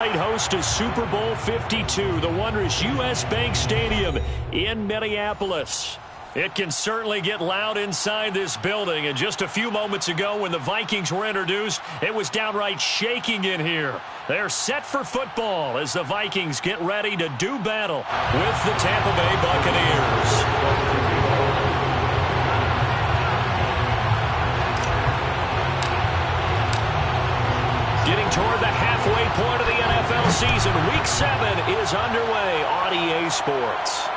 Host to Super Bowl 52, the wondrous U.S. Bank Stadium in Minneapolis. It can certainly get loud inside this building, and just a few moments ago when the Vikings were introduced, it was downright shaking in here. They're set for football as the Vikings get ready to do battle with the Tampa Bay Buccaneers. Getting toward the halfway point of the NFL season, Week 7 is underway on EA Sports.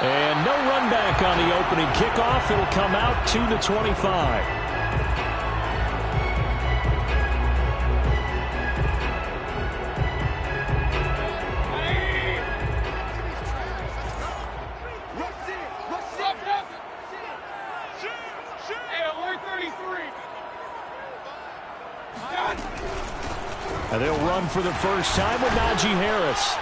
And no run back on the opening kickoff. It'll come out to the 25. And they'll run for the first time with Najee Harris.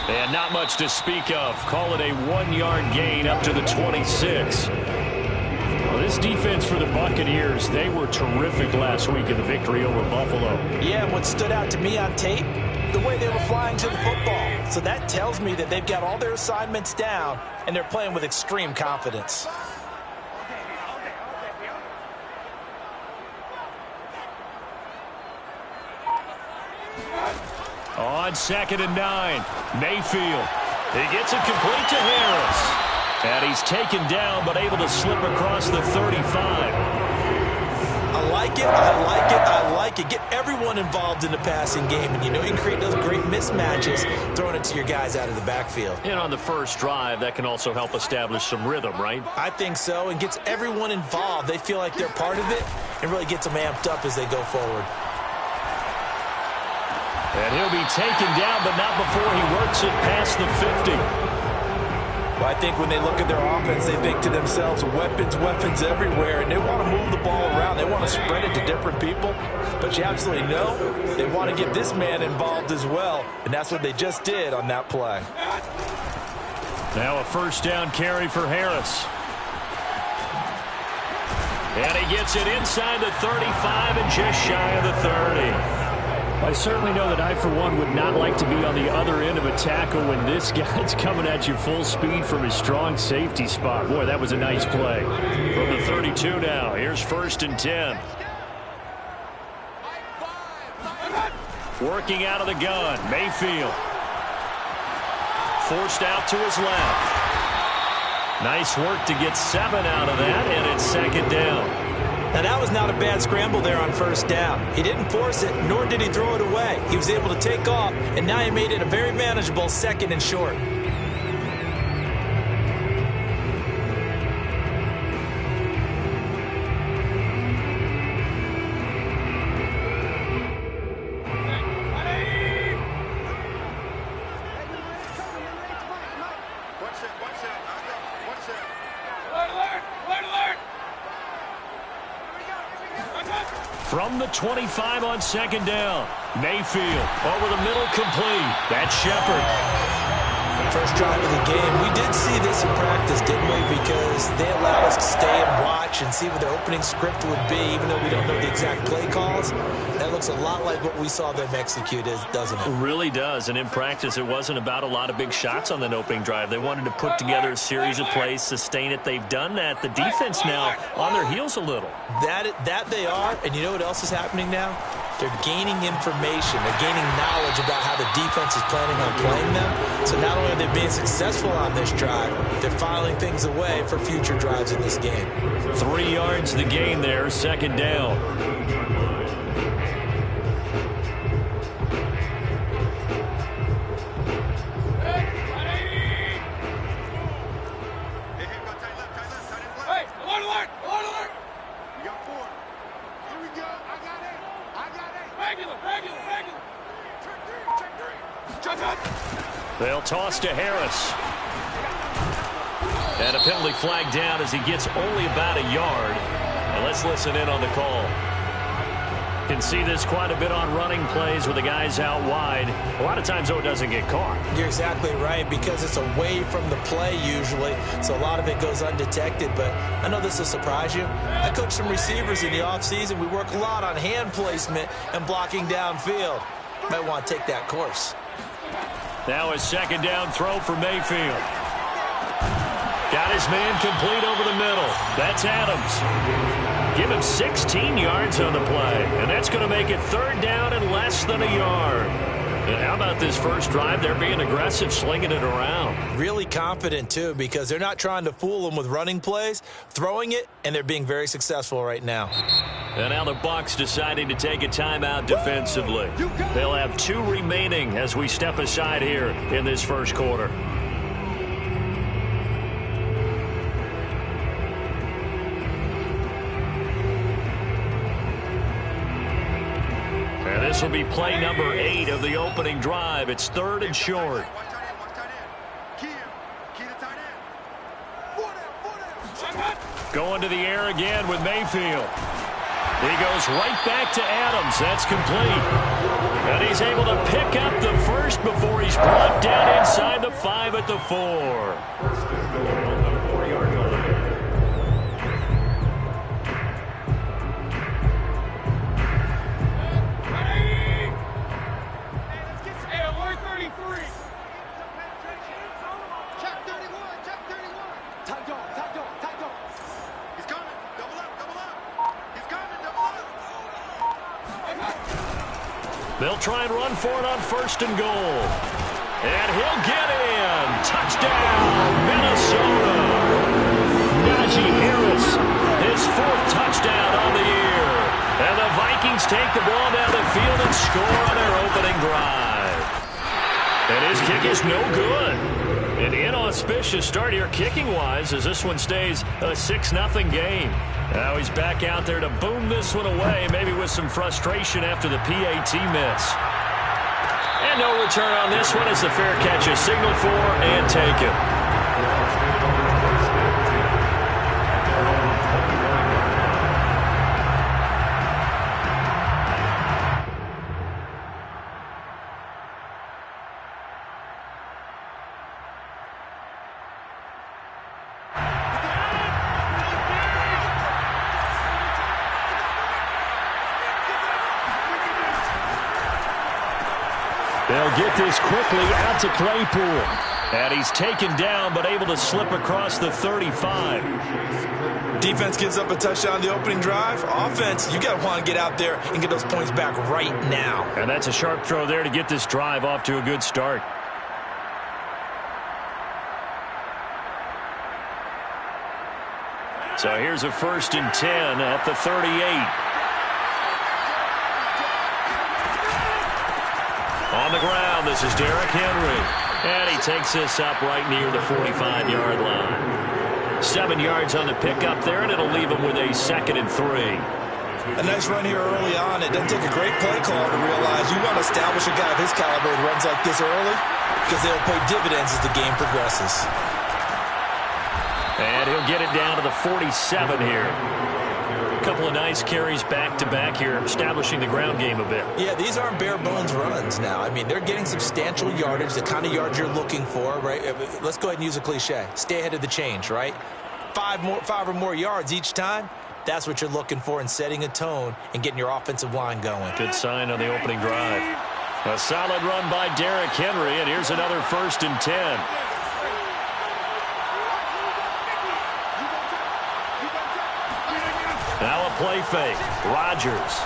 And not much to speak of. Call it a 1-yard gain up to the 26. Well, this defense for the Buccaneers, they were terrific last week in the victory over Buffalo. Yeah, and what stood out to me on tape, the way they were flying to the football. So that tells me that they've got all their assignments down, and they're playing with extreme confidence. On 2nd and 9, Mayfield. He gets it complete to Harris. And he's taken down, but able to slip across the 35. I like it, I like it, I like it. Get everyone involved in the passing game, and you know you can create those great mismatches throwing it to your guys out of the backfield. And on the first drive, that can also help establish some rhythm, right? I think so, and gets everyone involved. They feel like they're part of it, and really gets them amped up as they go forward. And he'll be taken down, but not before he works it past the 50. Well, I think when they look at their offense, they think to themselves, weapons, weapons everywhere, and they want to move the ball around. They want to spread it to different people. But you absolutely know they want to get this man involved as well, and that's what they just did on that play. Now a first down carry for Harris. And he gets it inside the 35 and just shy of the 30. I certainly know that I, for one, would not like to be on the other end of a tackle when this guy's coming at you full speed from his strong safety spot. Boy, that was a nice play. From the 32 now, here's 1st and 10. Working out of the gun, Mayfield. Forced out to his left. Nice work to get 7 out of that, and it's 2nd down. Now, that was not a bad scramble there on 1st down. He didn't force it, nor did he throw it away. He was able to take off, and now he made it a very manageable 2nd and short. From the 25 on 2nd down, Mayfield over the middle, complete. That's Shepard. First drive of the game. We did see this in practice, didn't we? Because they allowed us to stay and watch and see what their opening script would be, even though we don't know the exact play calls. That looks a lot like what we saw them execute, doesn't it? It really does. And in practice, it wasn't about a lot of big shots on that opening drive. They wanted to put together a series of plays, sustain it. They've done that. The defense now on their heels a little. That they are. And you know what else is happening now? They're gaining information. They're gaining knowledge about how the defense is planning on playing them. So not only are they being successful on this drive, they're filing things away for future drives in this game. 3 yards the gain there, 2nd down. They'll toss to Harris. And a penalty flag down as he gets only about a yard. And let's listen in on the call. Can see this quite a bit on running plays with the guys out wide. A lot of times, though, it doesn't get caught. You're exactly right, because it's away from the play usually, so a lot of it goes undetected. But I know this will surprise you. I coach some receivers in the offseason. We work a lot on hand placement and blocking downfield. Might want to take that course. Now a second down throw for Mayfield. Got his man complete over the middle. That's Adams. Give him 16 yards on the play, and that's going to make it third down and less than a yard. And how about this first drive? They're being aggressive, slinging it around. Really confident, too, because they're not trying to fool them with running plays, throwing it, and they're being very successful right now. And now the Bucs deciding to take a timeout defensively. They'll have 2 remaining as we step aside here in this first quarter. And this will be play number 8 of the opening drive. It's 3rd and short. Going to the air again with Mayfield. He goes right back to Adams. That's complete. And he's able to pick up the first before he's brought down inside the 5 at the 4. They'll try and run for it on 1st and goal. And he'll get in. Touchdown, Minnesota. Najee Harris, his 4th touchdown on the year. And the Vikings take the ball down the field and score on their opening drive. And his kick is no good. An inauspicious start here kicking-wise as this one stays a 6-0 game. Now he's back out there to boom this one away, maybe with some frustration after the PAT miss. And no return on this one as the fair catch is signaled for and taken. They'll get this quickly out to Claypool. And he's taken down but able to slip across the 35. Defense gives up a touchdown on the opening drive. Offense, you got to want to get out there and get those points back right now. And that's a sharp throw there to get this drive off to a good start. So here's a 1st and 10 at the 38. On the ground, this is Derrick Henry. And he takes this up right near the 45-yard line. 7 yards on the pickup there, and it'll leave him with a 2nd and 3. A nice run here early on. It doesn't take a great play caller to realize you want to establish a guy of his caliber with runs like this early because they'll pay dividends as the game progresses. And he'll get it down to the 47 here. A couple of nice carries back-to-back here, establishing the ground game a bit. Yeah, these aren't bare-bones runs now. I mean, they're getting substantial yardage, the kind of yards you're looking for, right? Let's go ahead and use a cliche. Stay ahead of the change, right? 5 or more yards each time. That's what you're looking for in setting a tone and getting your offensive line going. Good sign on the opening drive. A solid run by Derrick Henry, and here's another 1st and 10. Now a play fake. Rodgers.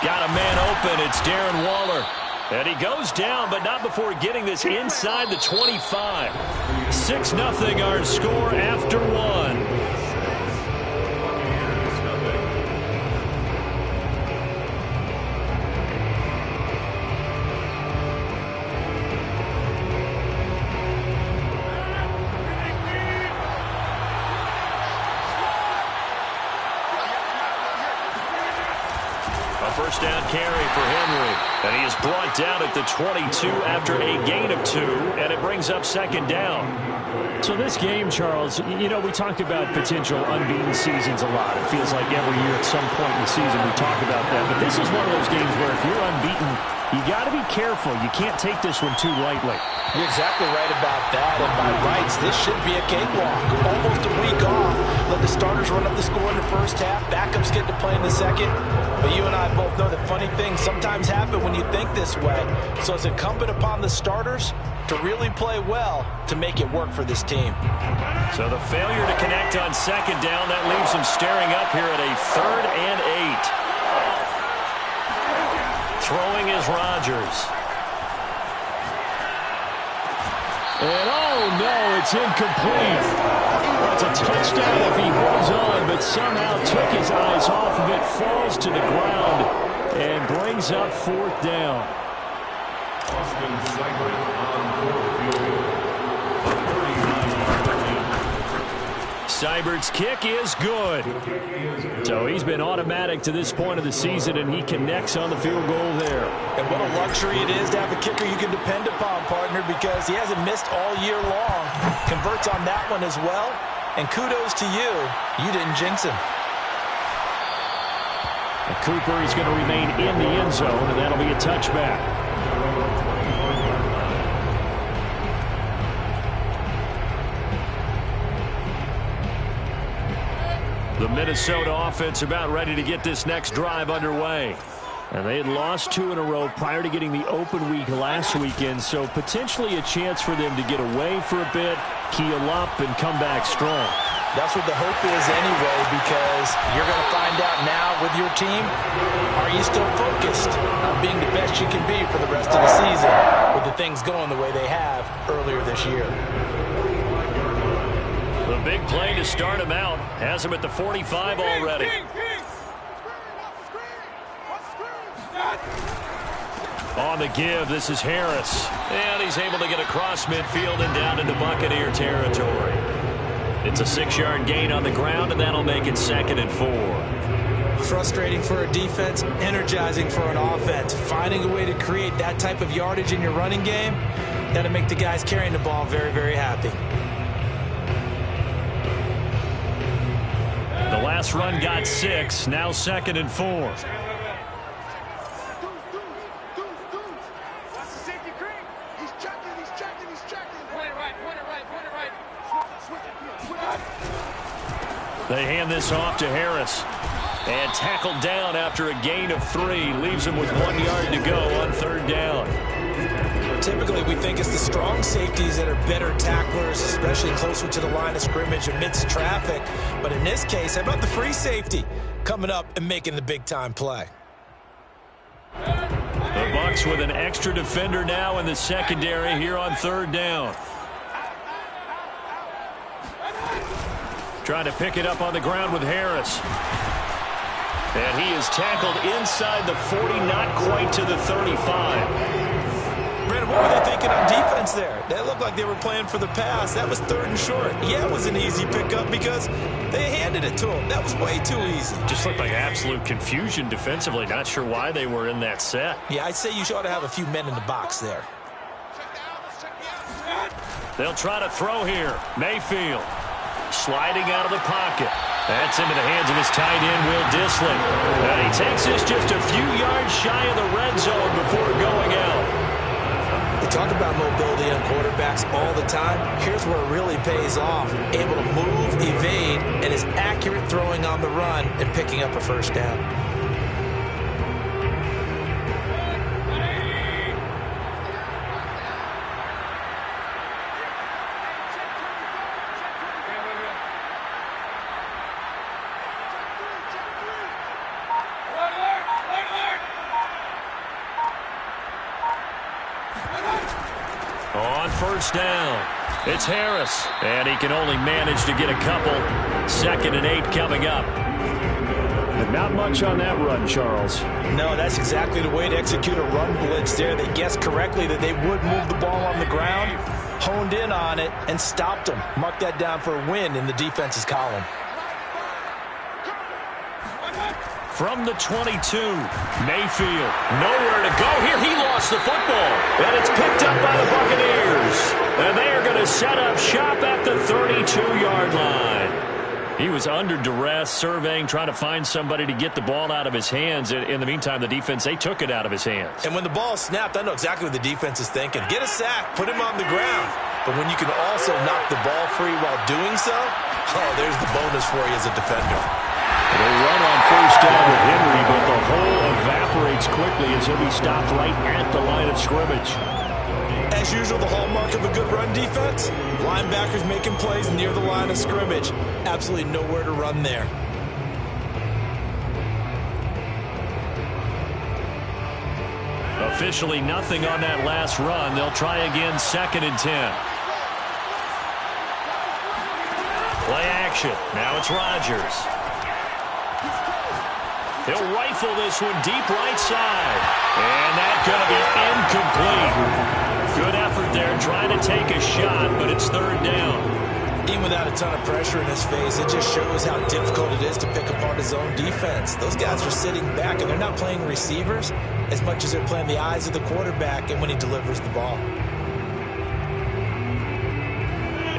Got a man open. It's Darren Waller. And he goes down, but not before getting this inside the 25. 6-0 our score after 1. A first down carry for Henry. And he is brought down at the 22 after a gain of 2, and it brings up second down. So this game, Charles, you know, we talk about potential unbeaten seasons a lot. It feels like every year at some point in the season we talk about that. But this is one of those games where if you're unbeaten, you got to be careful. You can't take this one too lightly. You're exactly right about that. And by rights, this should be a cakewalk. Almost a week off. Let the starters run up the score in the first half. Backups get to play in the second. But you and I both know that funny things sometimes happen when you think this way. So it's incumbent upon the starters to really play well to make it work for this team. So the failure to connect on second down, that leaves them staring up here at a 3rd and 8. Throwing is Rodgers. And oh no, it's incomplete. It's a touchdown if he holds on, but somehow took his eyes off of it, falls to the ground, and brings up 4th down. Seibert's kick is good. So he's been automatic to this point of the season, and he connects on the field goal there. And what a luxury it is to have a kicker you can depend upon, partner, because he hasn't missed all year long. Converts on that one as well. And kudos to you. You didn't jinx him. And Cooper is going to remain in the end zone, and that'll be a touchback. The Minnesota offense about ready to get this next drive underway. And they had lost 2 in a row prior to getting the open week last weekend, so potentially a chance for them to get away for a bit, keel up, and come back strong. That's what the hope is anyway, because you're going to find out now with your team, are you still focused on being the best you can be for the rest of the season with the things going the way they have earlier this year. The big play to start him out has him at the 45 already. On the give, this is Harris. And he's able to get across midfield and down into Buccaneer territory. It's a 6-yard gain on the ground, and that'll make it 2nd and 4. Frustrating for a defense, energizing for an offense. Finding a way to create that type of yardage in your running game, that'll make the guys carrying the ball very, very happy. The last run got 6, now 2nd and 4. They hand this off to Harris. And tackled down after a gain of 3. Leaves him with 1 yard to go on 3rd down. Typically, we think it's the strong safeties that are better tacklers, especially closer to the line of scrimmage amidst traffic. But in this case, how about the free safety coming up and making the big-time play? The Bucs with an extra defender now in the secondary here on 3rd down. Trying to pick it up on the ground with Harris. And he is tackled inside the 40, not quite to the 35. Brandon, what were they thinking on defense there? That looked like they were playing for the pass. That was 3rd and short. Yeah, it was an easy pickup because they handed it to him. That was way too easy. Just looked like absolute confusion defensively. Not sure why they were in that set. Yeah, I'd say you ought to have a few men in the box there. They'll try to throw here. Mayfield sliding out of the pocket. That's into the hands of his tight end, Will Dissly. And he takes this just a few yards shy of the red zone before going out. We talk about mobility on quarterbacks all the time. Here's where it really pays off. Able to move, evade, and is accurate throwing on the run and picking up a first down. On 1st down, it's Harris, and he can only manage to get a couple. 2nd and 8 coming up. And not much on that run, Charles. No, that's exactly the way to execute a run blitz there. They guessed correctly that they would move the ball on the ground, honed in on it, and stopped them. Mark that down for a win in the defense's column. From the 22, Mayfield, nowhere to go here. He lost the football, and it's picked up by the Buccaneers. And they are going to set up shop at the 32-yard line. He was under duress, surveying, trying to find somebody to get the ball out of his hands. In the meantime, the defense, they took it out of his hands. And when the ball snapped, I know exactly what the defense is thinking. Get a sack, put him on the ground. But when you can also knock the ball free while doing so, oh, there's the bonus for you as a defender. They run on first down with Henry, but the hole evaporates quickly as he'll be stopped right at the line of scrimmage. As usual, the hallmark of a good run defense, linebackers making plays near the line of scrimmage. Absolutely nowhere to run there. Officially nothing on that last run. They'll try again, 2nd and 10. Play action. Now it's Rodgers. He'll rifle this one deep right side. And that's going to be incomplete. Good effort there, trying to take a shot, but it's 3rd down. Even without a ton of pressure in his face, it just shows how difficult it is to pick apart his own defense. Those guys are sitting back, and they're not playing receivers as much as they're playing the eyes of the quarterback and when he delivers the ball.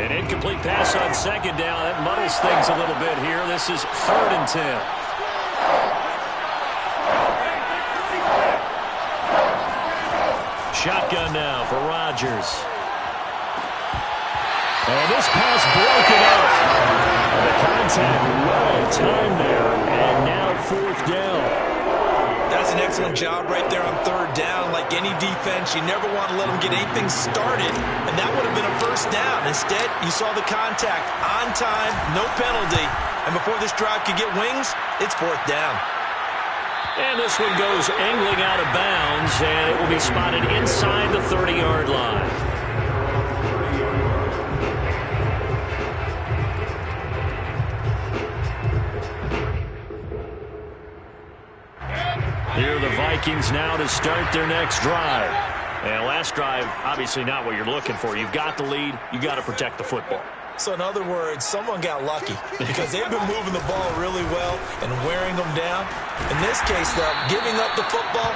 An incomplete pass on 2nd down. That muddles things a little bit here. This is 3rd and 10. Shotgun now for Rodgers. And this pass broken up. The contact well timed there. And now 4th down. That's an excellent job right there on 3rd down. Like any defense, you never want to let them get anything started. And that would have been a 1st down. Instead, you saw the contact on time, no penalty. And before this drive could get wings, it's 4th down. And this one goes angling out of bounds, and it will be spotted inside the 30-yard line. Here are the Vikings now to start their next drive. And last drive, obviously not what you're looking for. You've got the lead. You've got to protect the football. So in other words, someone got lucky because they've been moving the ball really well and wearing them down. In this case, though, giving up the football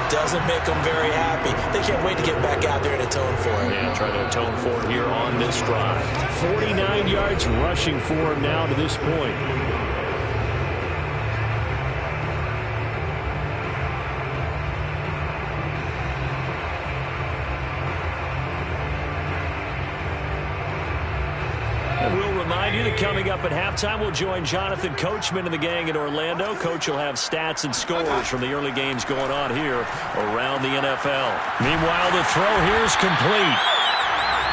doesn't make them very happy. They can't wait to get back out there and atone for it. Yeah, try to atone for it here on this drive. 49 yards rushing for him now to this point. Remind you that coming up at halftime, we'll join Jonathan Coachman and the gang in Orlando. Coach will have stats and scores from the early games going on here around the NFL. Meanwhile, the throw here is complete.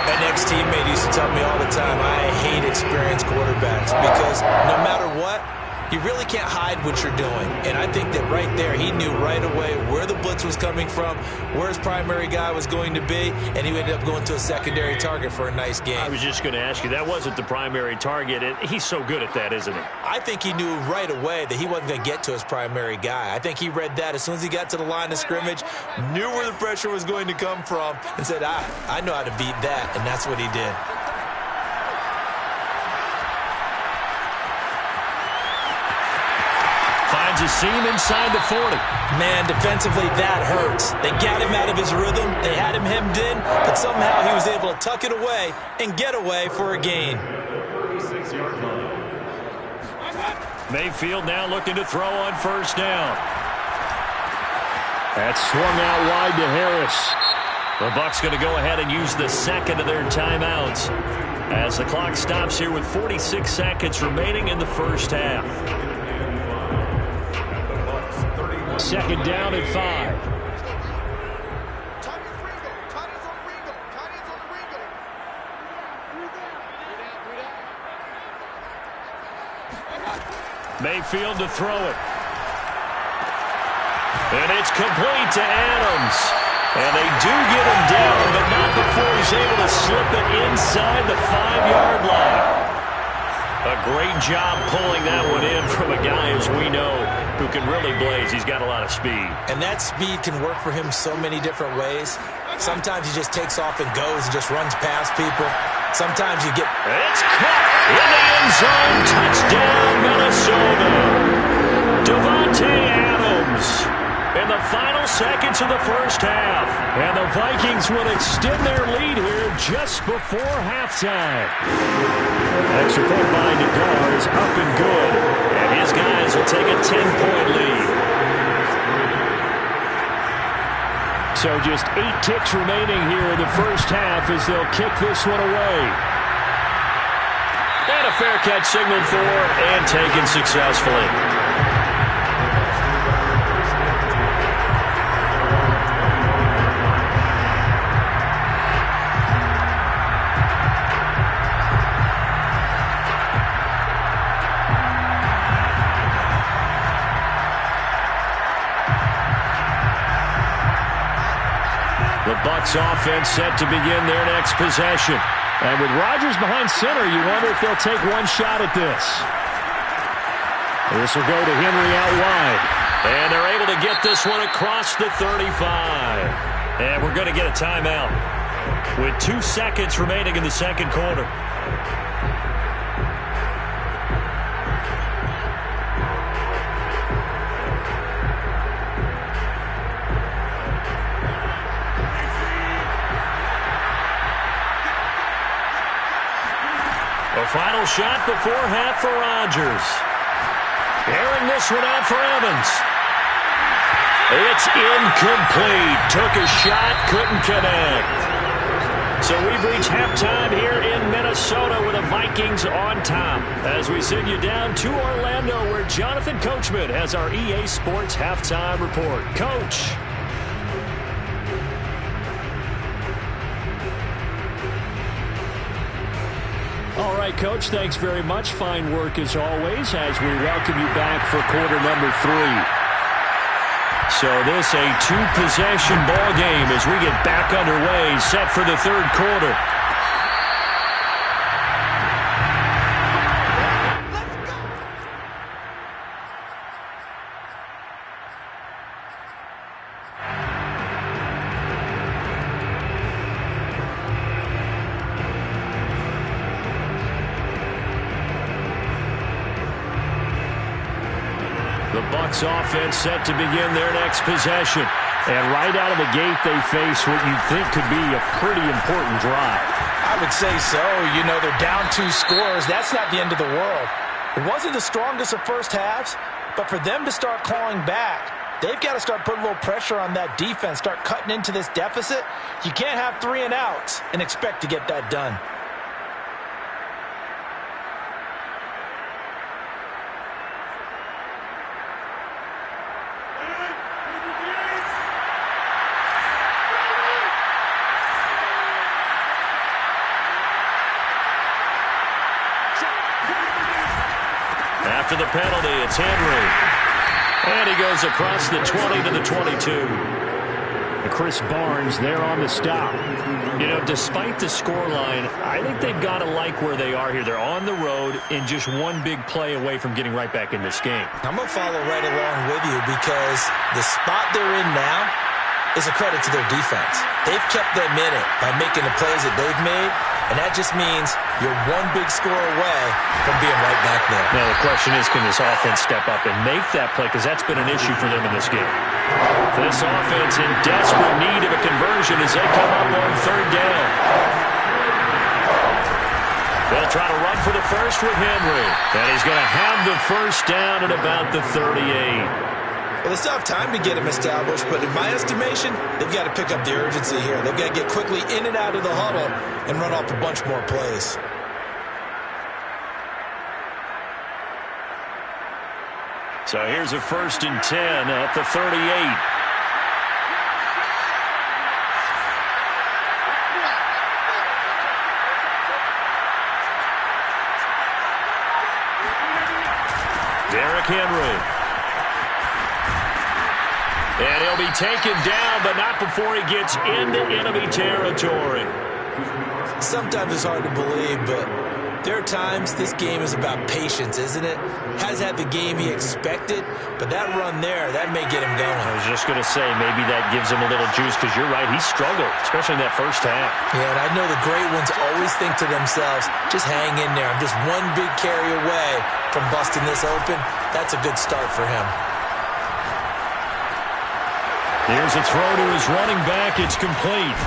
An ex-teammate used to tell me all the time, I hate experienced quarterbacks because no matter what, you really can't hide what you're doing. And I think that right there, he knew right away where the blitz was coming from, where his primary guy was going to be, and he ended up going to a secondary target for a nice game. I was just going to ask you, that wasn't the primary target. He's so good at that, isn't he? I think he knew right away that he wasn't going to get to his primary guy. I think he read that as soon as he got to the line of scrimmage, knew where the pressure was going to come from, and said, I know how to beat that, and that's what he did. Finds a seam inside the 40. Man, defensively, that hurts. They got him out of his rhythm. They had him hemmed in, but somehow he was able to tuck it away and get away for a gain. Mayfield now looking to throw on 1st down. That's swung out wide to Harris. The Bucs going to go ahead and use the 2nd of their timeouts as the clock stops here with 46 seconds remaining in the 1st half. 2nd down and 5. Mayfield to throw it. And it's complete to Adams. And they do get him down, but not before he's able to slip it inside the 5-yard line. A great job pulling that one in from a guy, as we know, who can really blaze. He's got a lot of speed. And that speed can work for him so many different ways. Sometimes he just takes off and goes and just runs past people. Sometimes you get... It's caught in the end zone. Touchdown, Minnesota. Devontae final seconds of the first half. And the Vikings will extend their lead here just before halftime. Extra point by Nagar is up and good. And his guys will take a 10-point lead. So just 8 ticks remaining here in the first half as they'll kick this one away. And a fair catch signaled for and taken successfully. The Bucs offense set to begin their next possession. And with Rodgers behind center, you wonder if they'll take one shot at this. This will go to Henry out wide. And they're able to get this one across the 35. And we're going to get a timeout with 2 seconds remaining in the second quarter. A final shot before half for Rodgers. Airing this one out for Evans. It's incomplete. Took a shot, couldn't connect. So we've reached halftime here in Minnesota with the Vikings on top. As we send you down to Orlando where Jonathan Coachman has our EA Sports halftime report. Coach. All right, Coach, thanks very much. Fine work as always as we welcome you back for quarter number 3. So this a 2-possession ball game as we get back underway, set for the third quarter. The Bucs offense set to begin their next possession. And right out of the gate, they face what you'd think could be a pretty important drive. I would say so. You know, they're down 2 scores. That's not the end of the world. It wasn't the strongest of first halves, but for them to start clawing back, they've got to start putting a little pressure on that defense, start cutting into this deficit. You can't have 3 and outs and expect to get that done. After the penalty, it's Henry. And he goes across the 20 to the 22. Chris Barnes there on the stop. You know, despite the scoreline, I think they've got to like where they are here. They're on the road and just one big play away from getting right back in this game. I'm going to follow right along with you because the spot they're in now is a credit to their defense. They've kept them in it by making the plays that they've made, and that just means you're one big score away from being right back there. Now, the question is, can this offense step up and make that play? Because that's been an issue for them in this game. This offense in desperate need of a conversion as they come up on third down. They'll try to run for the first with Henry. And he's going to have the first down at about the 38. Well, they still have time to get him established, but in my estimation, they've got to pick up the urgency here. They've got to get quickly in and out of the huddle and run off a bunch more plays. So here's a 1st and 10 at the 38. Derrick Henry. And he'll be taken down, but not before he gets into enemy territory. Sometimes it's hard to believe, but there are times this game is about patience, isn't it? Has had the game he expected, but that run there, that may get him going. I was just going to say, maybe that gives him a little juice, because you're right, he struggled, especially in that first half. Yeah, and I know the great ones always think to themselves, just hang in there. I'm just one big carry away from busting this open. That's a good start for him. Here's a throw to his running back. It's complete.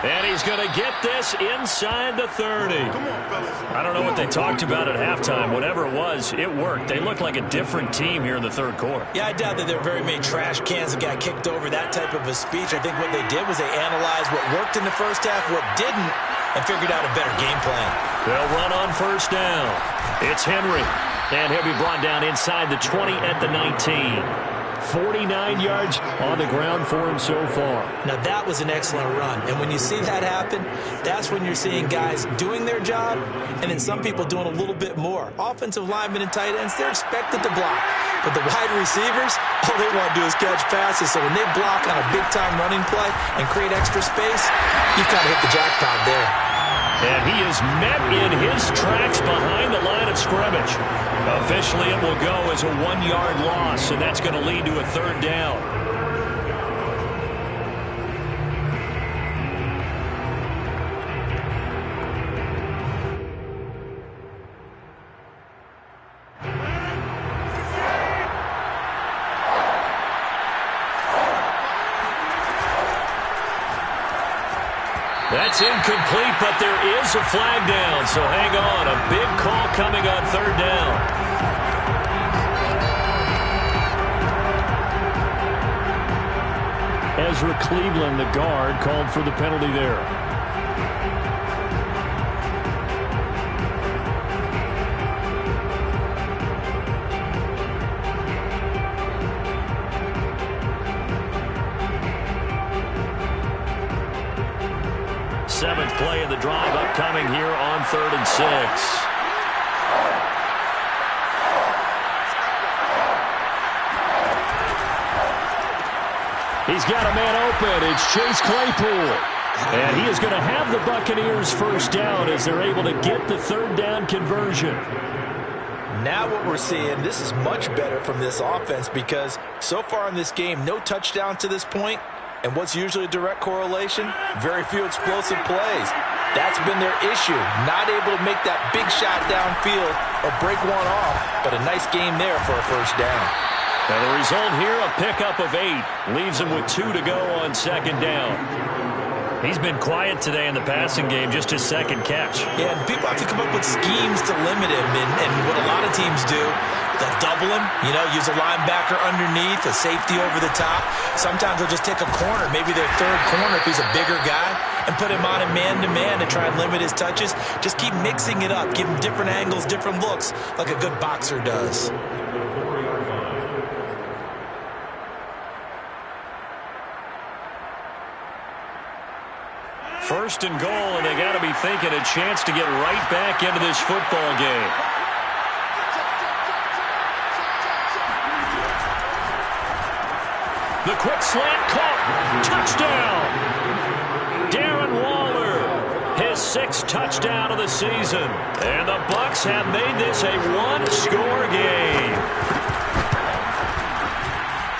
And he's going to get this inside the 30. I don't know what they talked about at halftime. Whatever it was, it worked. They look like a different team here in the third quarter. Yeah, I doubt that there were very many trash cans that got kicked over, that type of a speech. I think what they did was they analyzed what worked in the first half, what didn't, and figured out a better game plan. They'll run on first down. It's Henry. And he'll be brought down inside the 20 at the 19. 49 yards on the ground for him so far. Now, that was an excellent run. And when you see that happen, that's when you're seeing guys doing their job and then some people doing a little bit more. Offensive linemen and tight ends, they're expected to block. But the wide receivers, all they want to do is catch passes. So when they block on a big-time running play and create extra space, you've got to hit the jackpot there. And he is met in his tracks behind the line of scrimmage. Officially, it will go as a 1-yard loss, and that's going to lead to a third down. That's incomplete, but there is a flag down, so hang on. A big call coming on third down. Ezra Cleveland, the guard, called for the penalty there. Seventh play of the drive upcoming here on 3rd and 6. He's got a man open. It's Chase Claypool. And he is going to have the Buccaneers first down as they're able to get the third down conversion. Now what we're seeing, this is much better from this offense because so far in this game, no touchdown to this point. And what's usually a direct correlation? Very few explosive plays. That's been their issue. Not able to make that big shot downfield or break one off, but a nice game there for a first down. And the result here, a pickup of 8. Leaves him with 2 to go on second down. He's been quiet today in the passing game, just his second catch. Yeah, and people have to come up with schemes to limit him. And what a lot of teams do, they'll double him, use a linebacker underneath, a safety over the top. Sometimes they'll just take a corner, maybe their third corner if he's a bigger guy, and put him on a man-to-man to try and limit his touches. Just keep mixing it up, give him different angles, different looks, like a good boxer does. First and goal, and they got to be thinking a chance to get right back into this football game. The quick slant caught. Touchdown. Darren Waller, his 6th touchdown of the season. And the Bucs have made this a 1-score game.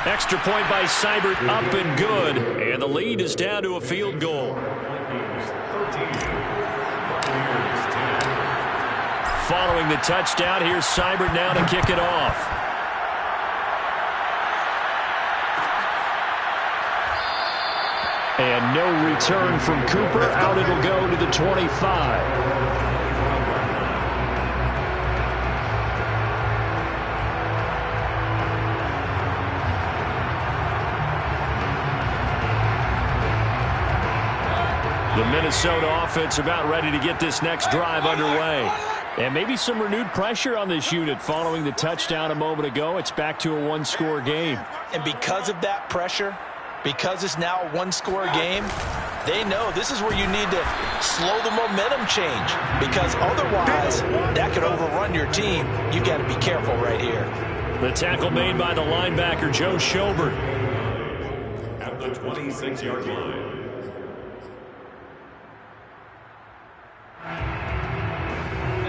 Extra point by Seibert, up and good. And the lead is down to a field goal. Following the touchdown, here's Seibert now to kick it off. And no return from Cooper. Out it'll go to the 25. The Minnesota offense about ready to get this next drive underway. And maybe some renewed pressure on this unit following the touchdown a moment ago. It's back to a 1-score game. And because of that pressure, because it's now a 1-score game, they know this is where you need to slow the momentum change. Because otherwise, that could overrun your team. You've got to be careful right here. The tackle made by the linebacker, Joe Schobert. At the 26-yard line.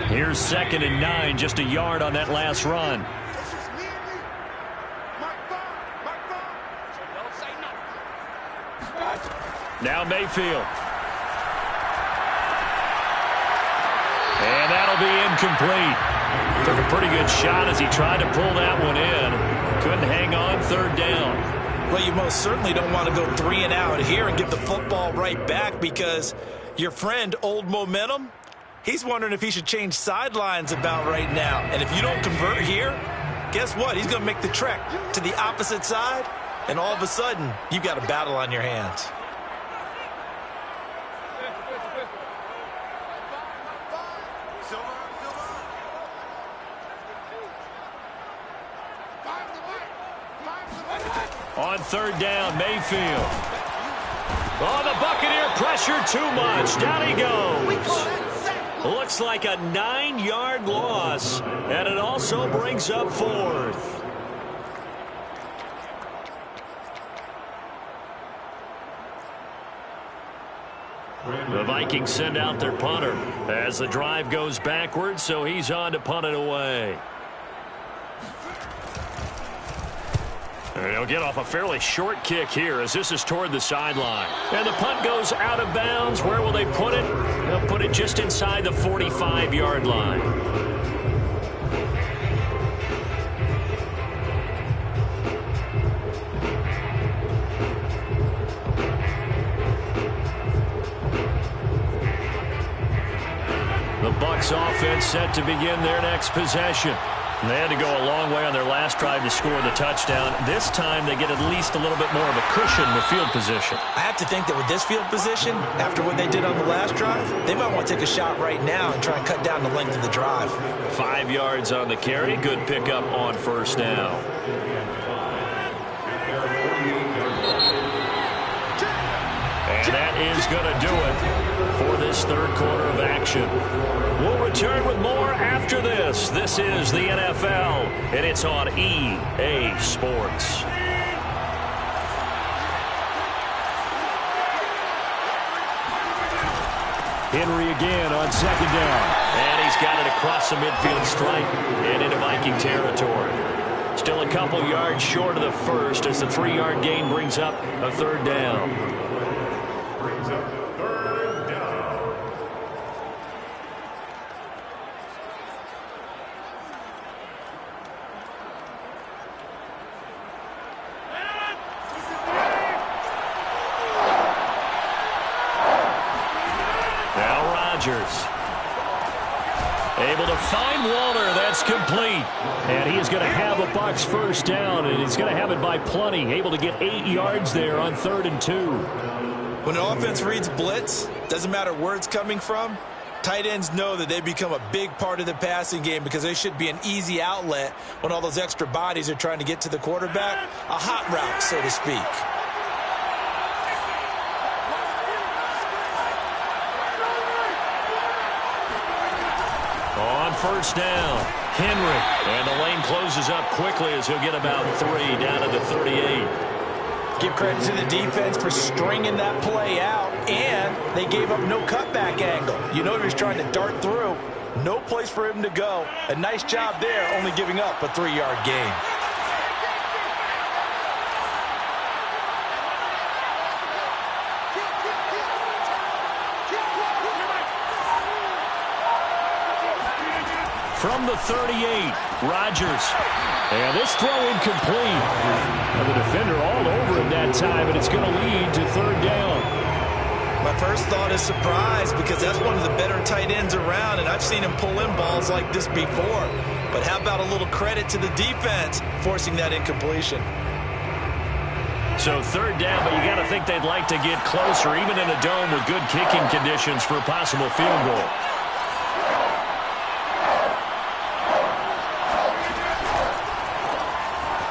Here's 2nd and 9, just a yard on that last run. Now Mayfield. And that'll be incomplete. Took a pretty good shot as he tried to pull that one in. Couldn't hang on, 3rd down. Well, you most certainly don't want to go 3 and out here and give the football right back, because your friend, Old Momentum, he's wondering if he should change sidelines about right now. And if you don't convert here, guess what? He's going to make the trek to the opposite side, and all of a sudden, you've got a battle on your hands. On third down, Mayfield. Oh, the Buccaneer pressure too much. Down he goes. Looks like a 9-yard loss, and it also brings up fourth. The Vikings send out their punter as the drive goes backwards, so he's on to punt it away. And he'll get off a fairly short kick here as this is toward the sideline. And the punt goes out of bounds. Where will they put it? They'll put it just inside the 45-yard line. The Bucs offense set to begin their next possession. They had to go a long way on their last drive to score the touchdown. This time they get at least a little bit more of a cushion with field position. I have to think that with this field position, after what they did on the last drive, they might want to take a shot right now and try and cut down the length of the drive. 5 yards on the carry. Good pickup on first down. And that is going to do it for this third quarter of action. We'll return with more after this. This is the NFL, and it's on EA Sports. Henry again on second down. And he's got it across the midfield stripe and into Viking territory. Still a couple yards short of the first as the 3-yard gain brings up a third down. Able to find Waller. That's complete. And he is going to have a Bucs first down, and he's going to have it by plenty. Able to get 8 yards there on 3rd and 2. When an offense reads blitz, doesn't matter where it's coming from, tight ends know that they become a big part of the passing game because they should be an easy outlet when all those extra bodies are trying to get to the quarterback. A hot route, so to speak. On first down, Henry. And the lane closes up quickly as he'll get about 3 down to the 38. Give credit to the defense for stringing that play out, and they gave up no cutback angle. You know he was trying to dart through. No place for him to go. A nice job there, only giving up a 3-yard gain. From the 38, Rodgers. And this throw incomplete. And the defender all over him that time, and it's going to lead to 3rd down. My first thought is surprise because that's one of the better tight ends around, and I've seen him pull in balls like this before. But how about a little credit to the defense forcing that incompletion? So 3rd down, but you got to think they'd like to get closer, even in a dome with good kicking conditions for a possible field goal.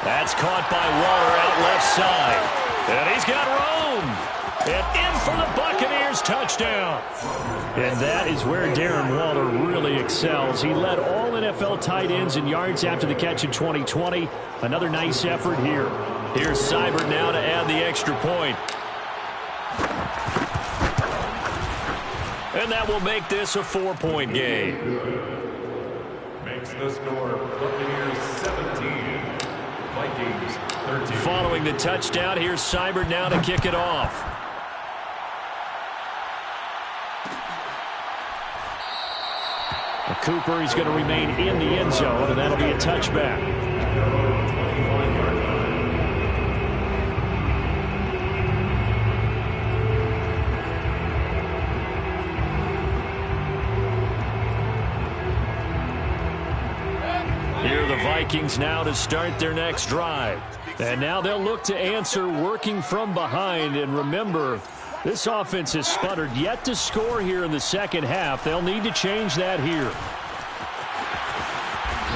That's caught by Waller out left side. And he's got room. And in for the Buccaneers touchdown. And that is where Darren Waller really excels. He led all NFL tight ends in yards after the catch in 2020. Another nice effort here. Here's Seibert now to add the extra point. And that will make this a 4-point game. Makes the score Buccaneers 17. Vikings 13. Following the touchdown, here's Seibert now to kick it off. Cooper is going to remain in the end zone, and that'll be a touchback. Vikings now to start their next drive. And now they'll look to answer working from behind. And remember, this offense has sputtered yet to score here in the second half. They'll need to change that here.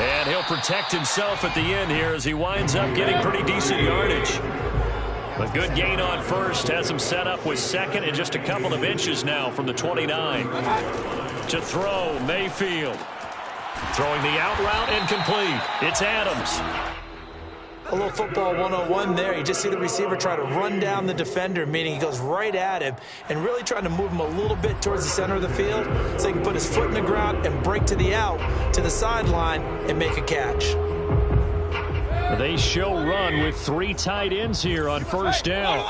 And he'll protect himself at the end here as he winds up getting pretty decent yardage. A good gain on first has him set up with second and just a couple of inches now from the 29. To throw, Mayfield. Throwing the out route and complete. It's Adams. A little football 101 there. You just see the receiver try to run down the defender, meaning he goes right at him and really trying to move him a little bit towards the center of the field so he can put his foot in the ground and break to the out, to the sideline, and make a catch. They show run with 3 tight ends here on first down.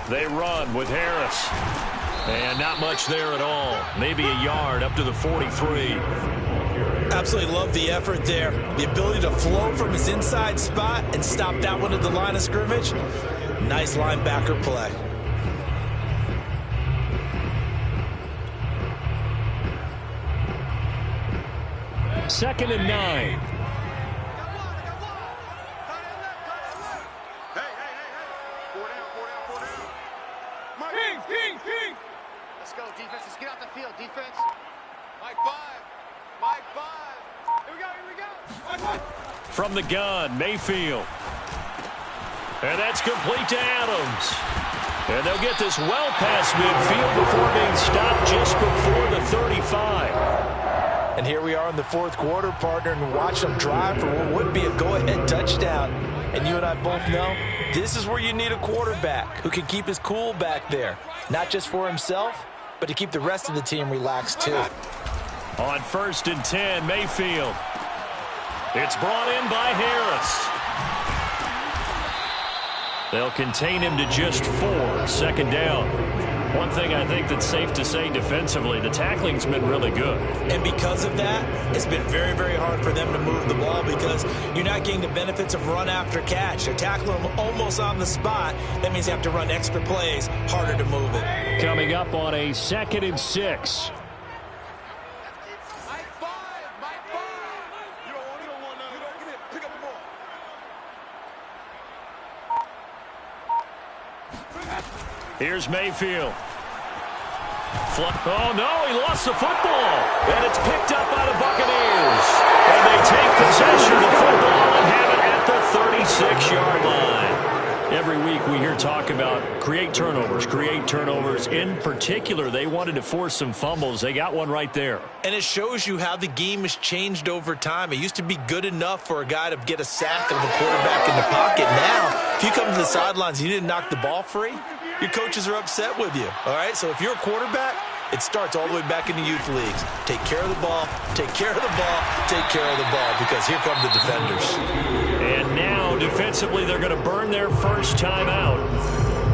They run with Harris. And not much there at all. Maybe a yard up to the 43. Absolutely love the effort there. The ability to flow from his inside spot and stop that one at the line of scrimmage. Nice linebacker play. Second and 9. Let's go, defense. Let's get out the field, defense. Mike 5. Mike 5. Here we go. From the gun, Mayfield. And that's complete to Adams. And they'll get this well past midfield before being stopped just before the 35. And here we are in the fourth quarter, partner, and watch them drive for what would be a go-ahead touchdown. And you and I both know this is where you need a quarterback who can keep his cool back there. Not just for himself, but to keep the rest of the team relaxed too. On first and 10, Mayfield. It's brought in by Harris. They'll contain him to just 4, second down. One thing I think that's safe to say defensively, the tackling's been really good. And because of that, it's been very, very hard for them to move the ball because you're not getting the benefits of run after catch. They're tackling them almost on the spot. That means you have to run extra plays, harder to move it. Coming up on a second and 6. Here's Mayfield. Oh, no, he lost the football. And it's picked up by the Buccaneers. And they take possession of the football and have it at the 36-yard line. Every week we hear talk about create turnovers. In particular, they wanted to force some fumbles. They got one right there. And it shows you how the game has changed over time. It used to be good enough for a guy to get a sack of the quarterback in the pocket. Now, if you come to the sidelines and you didn't knock the ball free, your coaches are upset with you. All right, so if you're a quarterback, it starts all the way back in the youth leagues. Take care of the ball, take care of the ball, take care of the ball, because here come the defenders. And now, defensively, they're going to burn their first time out.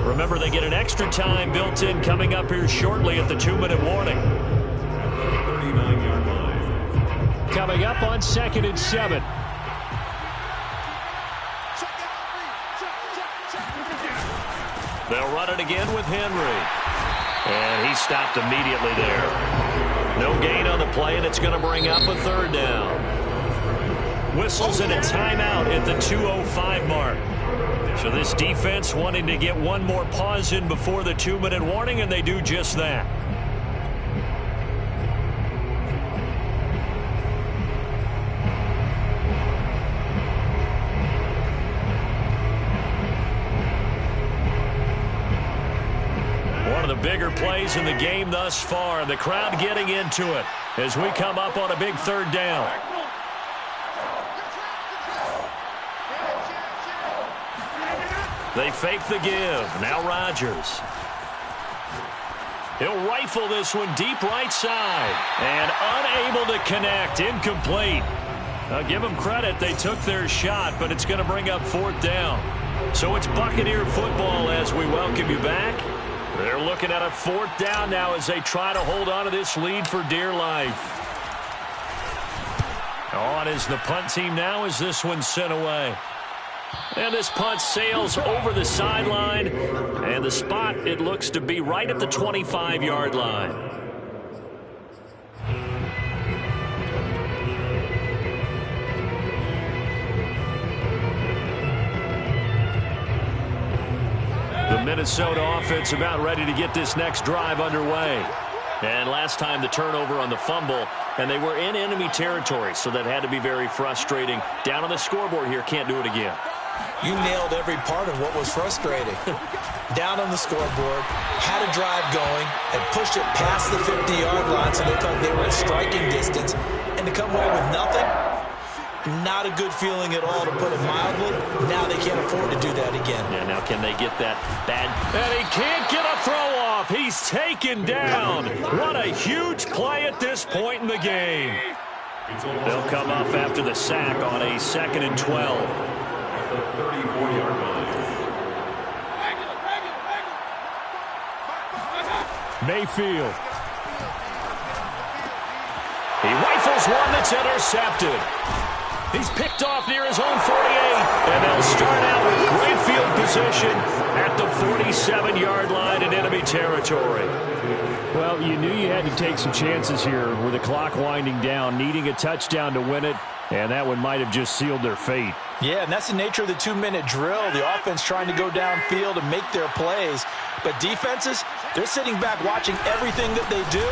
Remember, they get an extra time built in coming up here shortly at the 2-minute warning. 39-yard line. Coming up on second and 7. They'll run it again with Henry. And he stopped immediately there. No gain on the play, and it's going to bring up a third down. Whistles and a timeout at the 2:05 mark. So this defense wanting to get one more pause in before the 2-minute warning, and they do just that. One of the bigger plays in the game thus far. The crowd getting into it as we come up on a big third down. They fake the give. Now Rodgers. He'll rifle this one deep right side. And unable to connect. Incomplete. I'll give them credit. They took their shot, but it's going to bring up fourth down. So it's Buccaneer football as we welcome you back. They're looking at a fourth down now as they try to hold on to this lead for dear life. On is the punt team now as this one's sent away. And this punt sails over the sideline. And the spot, it looks to be right at the 25-yard line. Minnesota offense about ready to get this next drive underway. And last time the turnover on the fumble, and they were in enemy territory, so that had to be very frustrating. Down on the scoreboard here, can't do it again. You nailed every part of what was frustrating. Down on the scoreboard, had a drive going, and pushed it past the 50-yard line so they thought they were in striking distance, and to come away with nothing, not a good feeling at all, to put it mildly. Now they can't afford to do that again. Yeah, now can they get that bad? And he can't get a throw off. He's taken down. What a huge play at this point in the game. They'll come up after the sack on a 2nd and 12. At the 34-yard line. Mayfield. He rifles one that's intercepted. He's picked off near his own 48, and they'll start out with great field position at the 47-yard line in enemy territory. Well, you knew you had to take some chances here with the clock winding down, needing a touchdown to win it, and that one might have just sealed their fate. Yeah, and that's the nature of the 2-minute drill. The offense trying to go downfield and make their plays. But defenses, they're sitting back watching everything that they do,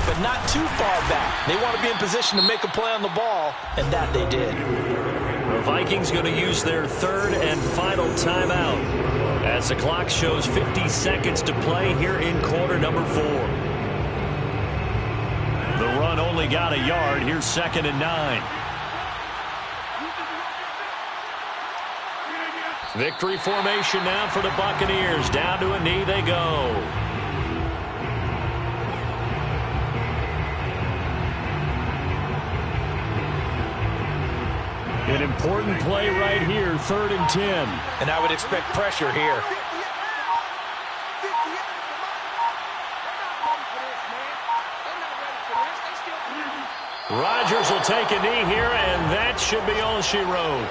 but not too far back. They want to be in position to make a play on the ball, and that they did. The Vikings going to use their 3rd and final timeout as the clock shows 50 seconds to play here in quarter number 4. The run only got a yard. Here's 2nd and 9. Victory formation now for the Buccaneers. Down to a knee they go. An important play right here, 3rd and 10. And I would expect pressure here. Rodgers will take a knee here, and that should be all she wrote.